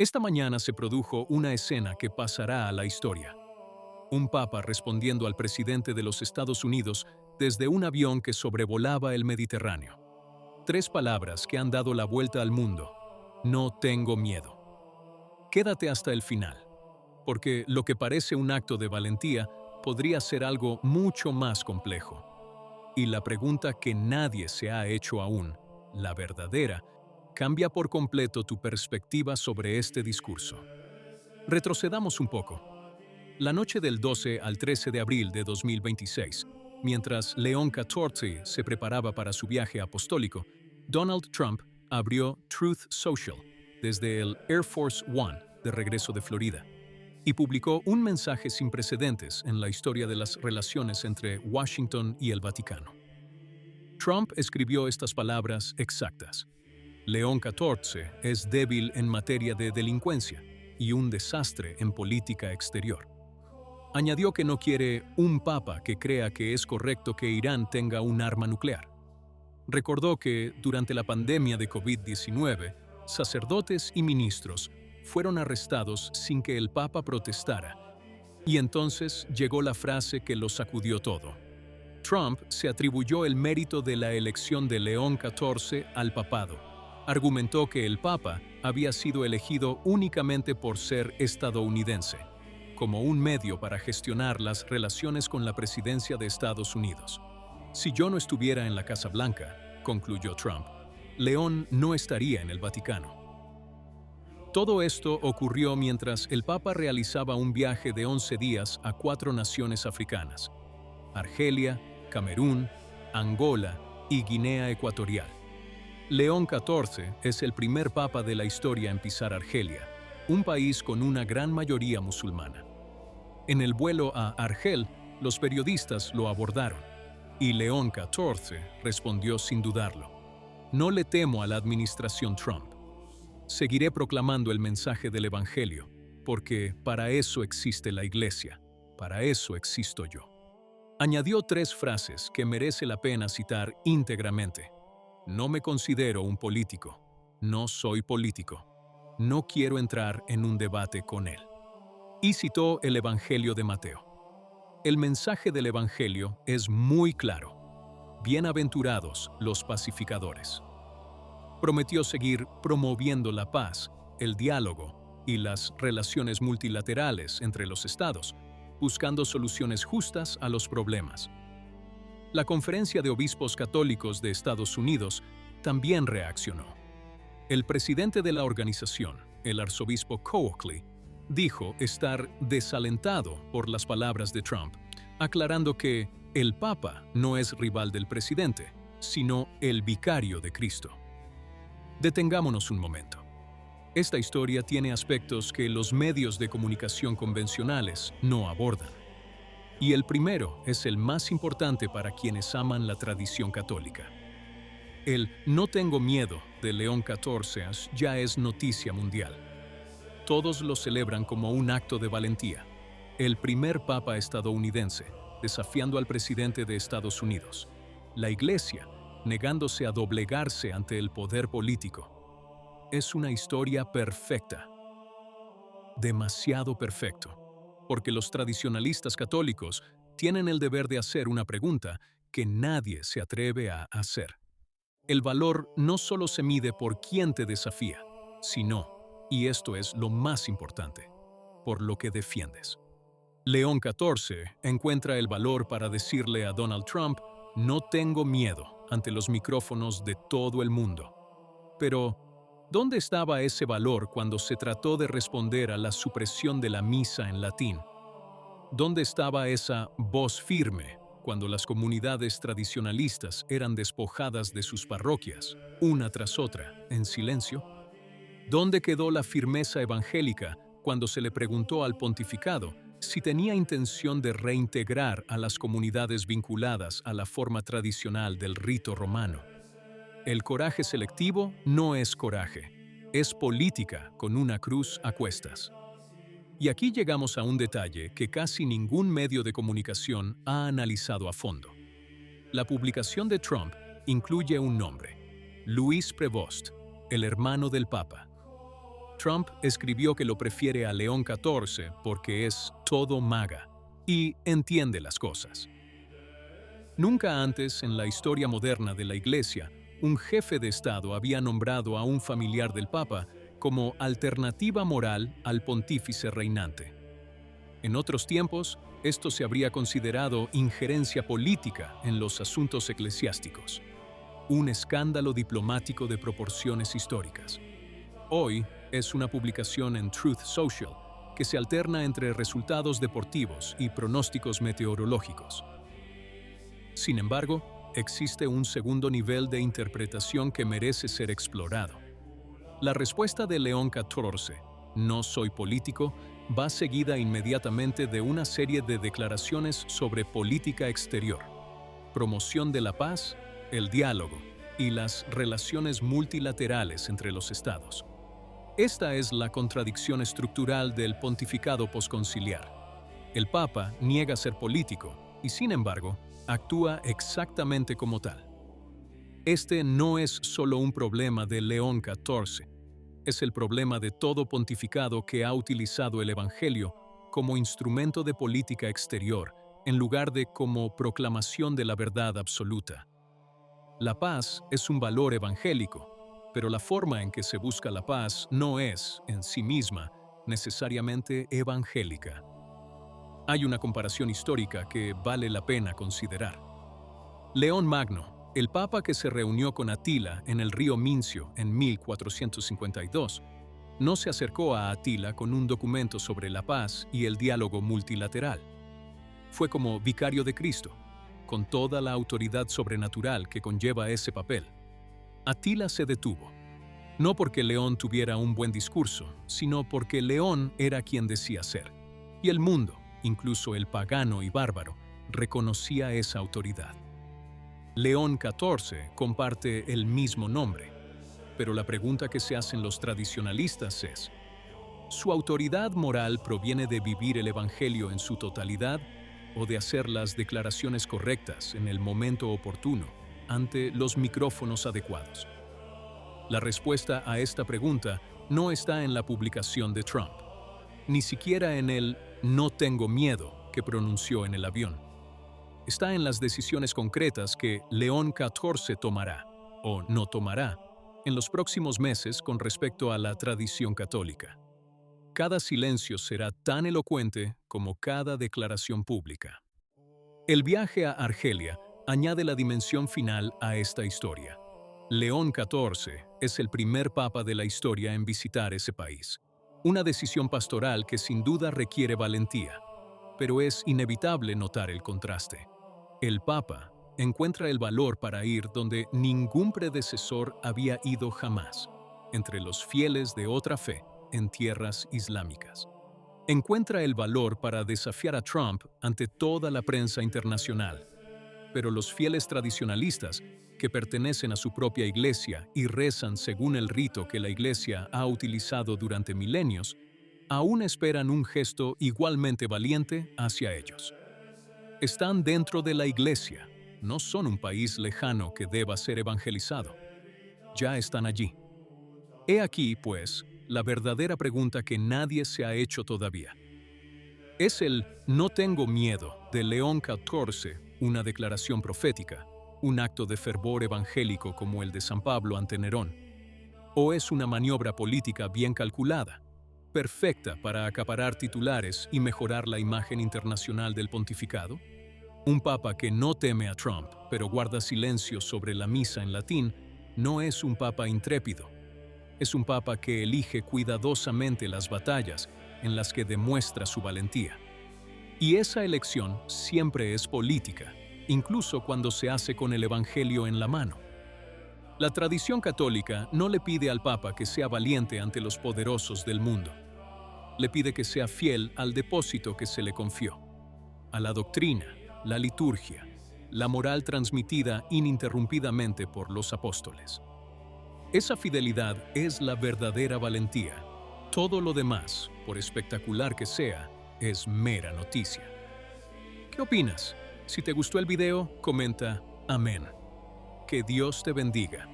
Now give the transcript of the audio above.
Esta mañana se produjo una escena que pasará a la historia. Un papa respondiendo al presidente de los Estados Unidos desde un avión que sobrevolaba el Mediterráneo. Tres palabras que han dado la vuelta al mundo. No tengo miedo. Quédate hasta el final, porque lo que parece un acto de valentía podría ser algo mucho más complejo. Y la pregunta que nadie se ha hecho aún, la verdadera, cambia por completo tu perspectiva sobre este discurso. Retrocedamos un poco. La noche del 12 al 13 de abril de 2026, mientras León XIV se preparaba para su viaje apostólico, Donald Trump abrió Truth Social desde el Air Force One de regreso de Florida y publicó un mensaje sin precedentes en la historia de las relaciones entre Washington y el Vaticano. Trump escribió estas palabras exactas. León XIV es débil en materia de delincuencia y un desastre en política exterior. Añadió que no quiere un papa que crea que es correcto que Irán tenga un arma nuclear. Recordó que, durante la pandemia de COVID-19, sacerdotes y ministros fueron arrestados sin que el papa protestara. Y entonces llegó la frase que lo sacudió todo. Trump se atribuyó el mérito de la elección de León XIV al papado. Argumentó que el papa había sido elegido únicamente por ser estadounidense, como un medio para gestionar las relaciones con la presidencia de Estados Unidos. Si yo no estuviera en la Casa Blanca, concluyó Trump, León no estaría en el Vaticano. Todo esto ocurrió mientras el Papa realizaba un viaje de 11 días a 4 naciones africanas: Argelia, Camerún, Angola y Guinea Ecuatorial. León XIV es el primer papa de la historia en pisar Argelia, un país con una gran mayoría musulmana. En el vuelo a Argel, los periodistas lo abordaron, y León XIV respondió sin dudarlo: no le temo a la administración Trump. Seguiré proclamando el mensaje del Evangelio, porque para eso existe la Iglesia, para eso existo yo. Añadió 3 frases que merece la pena citar íntegramente. No me considero un político, no soy político, no quiero entrar en un debate con él. Y citó el Evangelio de Mateo. El mensaje del Evangelio es muy claro. Bienaventurados los pacificadores. Prometió seguir promoviendo la paz, el diálogo y las relaciones multilaterales entre los estados, buscando soluciones justas a los problemas. La Conferencia de Obispos Católicos de Estados Unidos también reaccionó. El presidente de la organización, el arzobispo Coakley, dijo estar desalentado por las palabras de Trump, aclarando que el Papa no es rival del presidente, sino el vicario de Cristo. Detengámonos un momento. Esta historia tiene aspectos que los medios de comunicación convencionales no abordan. Y el primero es el más importante para quienes aman la tradición católica. El "no tengo miedo" de León XIV ya es noticia mundial. Todos lo celebran como un acto de valentía. El primer papa estadounidense, desafiando al presidente de Estados Unidos. La Iglesia, negándose a doblegarse ante el poder político. Es una historia perfecta. Demasiado perfecto. Porque los tradicionalistas católicos tienen el deber de hacer una pregunta que nadie se atreve a hacer. El valor no solo se mide por quién te desafía, sino, y esto es lo más importante, por lo que defiendes. León XIV encuentra el valor para decirle a Donald Trump: no tengo miedo, ante los micrófonos de todo el mundo. Pero, ¿dónde estaba ese valor cuando se trató de responder a la supresión de la misa en latín? ¿Dónde estaba esa voz firme cuando las comunidades tradicionalistas eran despojadas de sus parroquias, una tras otra, en silencio? ¿Dónde quedó la firmeza evangélica cuando se le preguntó al pontificado si tenía intención de reintegrar a las comunidades vinculadas a la forma tradicional del rito romano? El coraje selectivo no es coraje, es política con una cruz a cuestas. Y aquí llegamos a un detalle que casi ningún medio de comunicación ha analizado a fondo. La publicación de Trump incluye un nombre: Luis Prevost, el hermano del Papa. Trump escribió que lo prefiere a León XIV porque es todo maga y entiende las cosas. Nunca antes en la historia moderna de la Iglesia, un jefe de Estado había nombrado a un familiar del Papa como alternativa moral al pontífice reinante. En otros tiempos, esto se habría considerado injerencia política en los asuntos eclesiásticos, un escándalo diplomático de proporciones históricas. Hoy es una publicación en Truth Social que se alterna entre resultados deportivos y pronósticos meteorológicos. Sin embargo, existe un segundo nivel de interpretación que merece ser explorado. La respuesta de León XIV, "No soy político", va seguida inmediatamente de una serie de declaraciones sobre política exterior, promoción de la paz, el diálogo y las relaciones multilaterales entre los estados. Esta es la contradicción estructural del pontificado posconciliar. El Papa niega ser político y, sin embargo, actúa exactamente como tal. Este no es solo un problema de León XIV, es el problema de todo pontificado que ha utilizado el Evangelio como instrumento de política exterior en lugar de como proclamación de la verdad absoluta. La paz es un valor evangélico, pero la forma en que se busca la paz no es, en sí misma, necesariamente evangélica. Hay una comparación histórica que vale la pena considerar. León Magno, el papa que se reunió con Atila en el río Mincio en 1452, no se acercó a Atila con un documento sobre la paz y el diálogo multilateral. Fue como vicario de Cristo, con toda la autoridad sobrenatural que conlleva ese papel. Atila se detuvo, no porque León tuviera un buen discurso, sino porque León era quien decía ser, y el mundo, incluso el pagano y bárbaro, reconocía esa autoridad. León XIV comparte el mismo nombre, pero la pregunta que se hacen los tradicionalistas es: ¿su autoridad moral proviene de vivir el Evangelio en su totalidad o de hacer las declaraciones correctas en el momento oportuno, ante los micrófonos adecuados? La respuesta a esta pregunta no está en la publicación de Trump, ni siquiera en el "no tengo miedo" que pronunció en el avión. Está en las decisiones concretas que León XIV tomará, o no tomará, en los próximos meses con respecto a la tradición católica. Cada silencio será tan elocuente como cada declaración pública. El viaje a Argelia añade la dimensión final a esta historia. León XIV es el primer papa de la historia en visitar ese país. Una decisión pastoral que sin duda requiere valentía, pero es inevitable notar el contraste. El papa encuentra el valor para ir donde ningún predecesor había ido jamás, entre los fieles de otra fe en tierras islámicas. Encuentra el valor para desafiar a Trump ante toda la prensa internacional, pero los fieles tradicionalistas, que pertenecen a su propia iglesia y rezan según el rito que la iglesia ha utilizado durante milenios, aún esperan un gesto igualmente valiente hacia ellos. Están dentro de la iglesia, no son un país lejano que deba ser evangelizado. Ya están allí. He aquí, pues, la verdadera pregunta que nadie se ha hecho todavía. ¿Es el "no tengo miedo" de León XIV una declaración profética, un acto de fervor evangélico como el de San Pablo ante Nerón? ¿O es una maniobra política bien calculada, perfecta para acaparar titulares y mejorar la imagen internacional del pontificado? Un papa que no teme a Trump, pero guarda silencio sobre la misa en latín, no es un papa intrépido. Es un papa que elige cuidadosamente las batallas en las que demuestra su valentía. Y esa elección siempre es política, incluso cuando se hace con el Evangelio en la mano. La tradición católica no le pide al papa que sea valiente ante los poderosos del mundo. Le pide que sea fiel al depósito que se le confió, a la doctrina, la liturgia, la moral transmitida ininterrumpidamente por los apóstoles. Esa fidelidad es la verdadera valentía. Todo lo demás, por espectacular que sea, es mera noticia. ¿Qué opinas? Si te gustó el video, comenta amén. Que Dios te bendiga.